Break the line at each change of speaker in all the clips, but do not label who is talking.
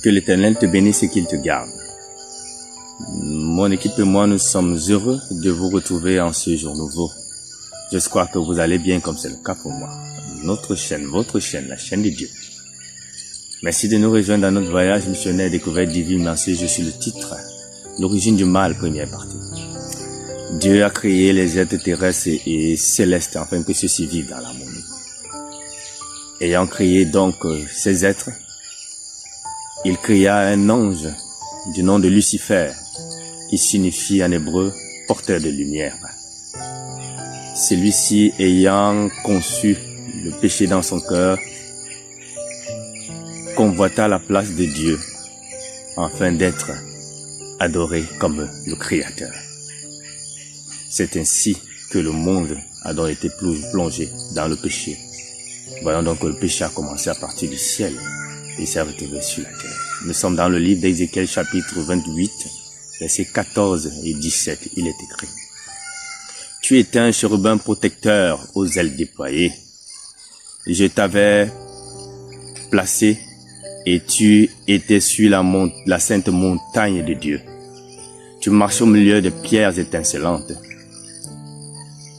Que l'Éternel te bénisse et qu'il te garde. Mon équipe et moi, nous sommes heureux de vous retrouver en ce jour nouveau. J'espère que vous allez bien comme c'est le cas pour moi. Notre chaîne, votre chaîne, la chaîne de Dieu. Merci de nous rejoindre dans notre voyage missionnaire découverte divine. Merci, je suis le titre. L'origine du mal, première partie. Dieu a créé les êtres terrestres et célestes afin que ceux-ci vivent dans l'harmonie. Ayant créé donc ces êtres, il créa un ange du nom de Lucifer, qui signifie en hébreu porteur de lumière. Celui-ci ayant conçu le péché dans son cœur, convoita la place de Dieu afin d'être adoré comme le Créateur. C'est ainsi que le monde a donc été plongé dans le péché. Voyons donc que le péché a commencé à partir du ciel et s'est retrouvé sur la terre. Nous sommes dans le livre d'Ézéchiel chapitre 28, versets 14 et 17. Il est écrit: Tu étais un chérubin protecteur aux ailes déployées. Je t'avais placé et tu étais sur la sainte montagne de Dieu. Tu marches au milieu de pierres étincelantes.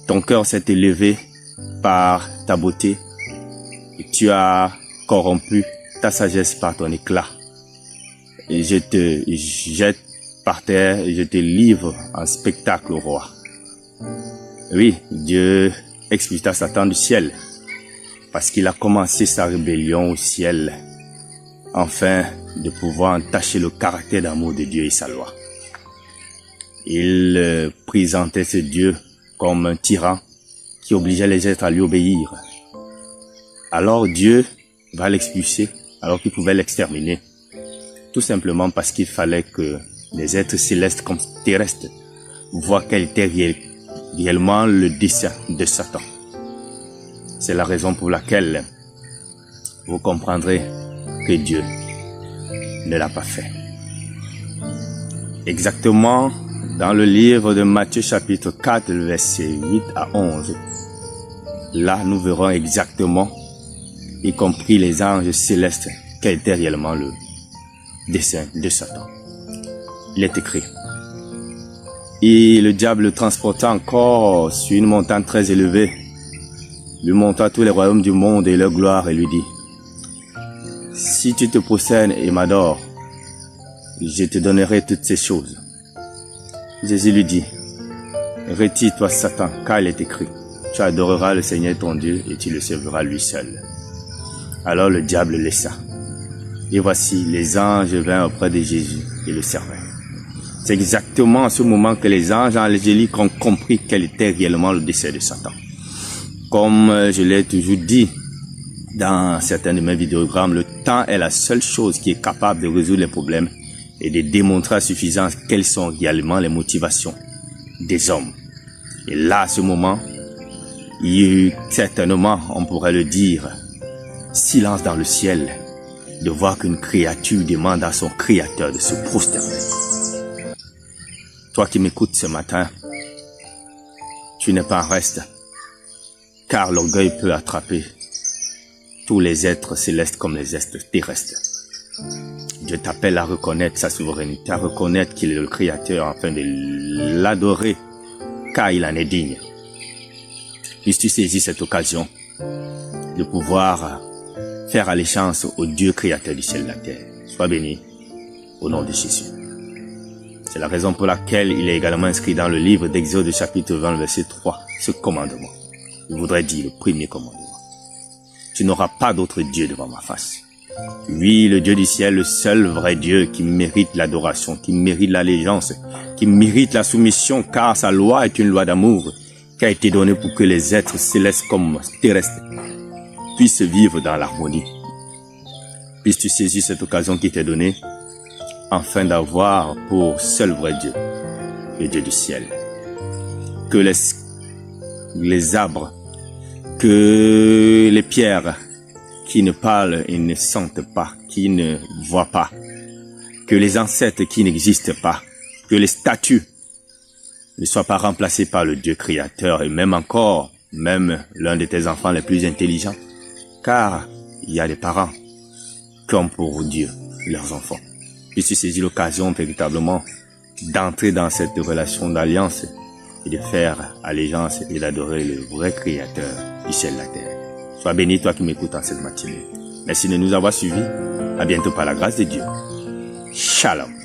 Ton cœur s'est élevé par ta beauté et tu as corrompu ta sagesse par ton éclat. Et je te jette par terre et je te livre en spectacle au roi. Oui, Dieu expulsa Satan du ciel parce qu'il a commencé sa rébellion au ciel afin de pouvoir entacher le caractère d'amour de Dieu et sa loi. Il présentait ce Dieu comme un tyran qui obligeait les êtres à lui obéir. Alors Dieu va l'expulser alors qu'il pouvait l'exterminer. Tout simplement parce qu'il fallait que les êtres célestes comme terrestres voient quel était réellement le dessein de Satan. C'est la raison pour laquelle vous comprendrez que Dieu ne l'a pas fait. Exactement dans le livre de Matthieu chapitre 4, versets 8 à 11, là nous verrons exactement, y compris les anges célestes, quel était réellement le dessein de Satan. Il est écrit: Et le diable le transporta encore sur une montagne très élevée, lui montra tous les royaumes du monde et leur gloire et lui dit: Si tu te prosternes et m'adores, je te donnerai toutes ces choses. Jésus lui dit: Retire-toi Satan, car il est écrit: Tu adoreras le Seigneur ton Dieu et tu le serviras lui seul. Alors le diable le laissa. Et voici, les anges vinrent auprès de Jésus et le servaient. C'est exactement à ce moment que les anges angéliques ont compris quel était réellement le dessein de Satan. Comme je l'ai toujours dit dans certains de mes vidéogrammes, le temps est la seule chose qui est capable de résoudre les problèmes et de démontrer à suffisance quelles sont réellement les motivations des hommes. Et là, à ce moment, il y a eu certainement, on pourrait le dire, silence dans le ciel, de voir qu'une créature demande à son créateur de se prosterner. Toi qui m'écoutes ce matin, tu n'es pas en reste, car l'orgueil peut attraper tous les êtres célestes comme les êtres terrestres. Dieu t'appelle à reconnaître sa souveraineté, à reconnaître qu'il est le créateur afin de l'adorer, car il en est digne. Puisses-tu saisir cette occasion de pouvoir faire allégeance au Dieu créateur du ciel et de la terre. Sois béni au nom de Jésus. C'est la raison pour laquelle il est également inscrit dans le livre d'Exode chapitre 20 verset 3, ce commandement. Je voudrais dire le premier commandement. Tu n'auras pas d'autre Dieu devant ma face. Oui, le Dieu du ciel, le seul vrai Dieu qui mérite l'adoration, qui mérite l'allégeance, qui mérite la soumission, car sa loi est une loi d'amour qui a été donnée pour que les êtres célestes comme terrestres puissent vivre dans l'harmonie. Puisses-tu saisir cette occasion qui t'est donnée afin d'avoir pour seul vrai Dieu, le Dieu du ciel. Que les arbres, que les pierres qui ne parlent et ne sentent pas, qui ne voient pas, que les ancêtres qui n'existent pas, que les statues ne soient pas remplacées par le Dieu créateur et même encore, même l'un de tes enfants les plus intelligents, car il y a des parents qui ont pour Dieu leurs enfants. Puisses-tu saisir l'occasion véritablement d'entrer dans cette relation d'alliance et de faire allégeance et d'adorer le vrai Créateur du ciel et de la terre. Sois béni, toi qui m'écoutes en cette matinée. Merci de nous avoir suivis. À bientôt par la grâce de Dieu. Shalom.